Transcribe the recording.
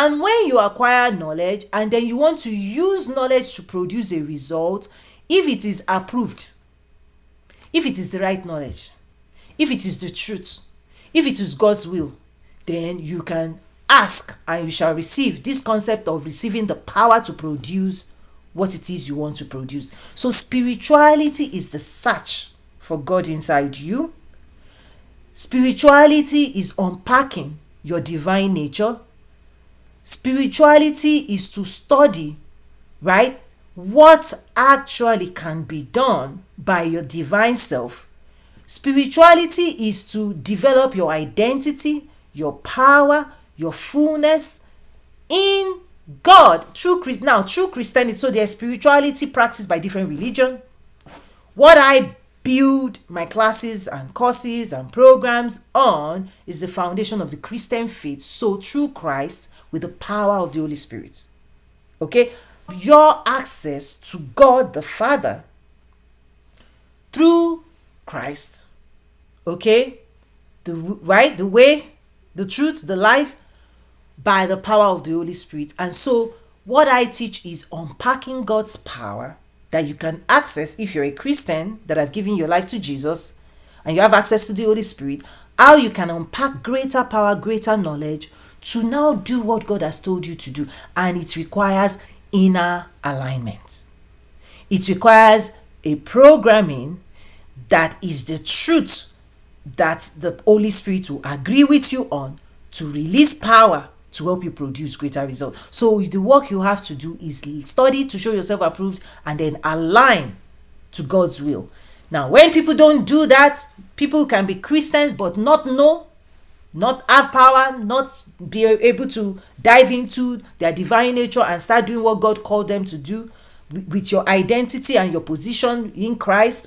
And when you acquire knowledge and then you want to use knowledge to produce a result, if it is approved, if it is the right knowledge, if it is the truth, if it is God's will, then you can ask and you shall receive. This concept of receiving the power to produce what it is you want to produce. So spirituality is the search for God inside you. Spirituality is unpacking your divine nature. Spirituality is to study, right, what actually can be done by your divine self. Spirituality is to develop your identity, your power, your fullness in God through Christianity. So there's spirituality practiced by different religion. What I build my classes and courses and programs on is the foundation of the Christian faith. So through Christ, with the power of the Holy Spirit. Okay? Your access to God the Father through Christ. Okay? The way, the truth, the life, by the power of the Holy Spirit. And so what I teach is unpacking God's power that you can access if you're a Christian that have given your life to Jesus and you have access to the Holy Spirit, how you can unpack greater power, greater knowledge to now do what God has told you to do. And it requires inner alignment. It requires a programming that is the truth that the Holy Spirit will agree with you on to release power to help you produce greater results. So the work you have to do is study to show yourself approved and then align to God's will. Now, when people don't do that, people can be Christians but not know, not have power, not be able to dive into their divine nature and start doing what God called them to do with your identity and your position in Christ,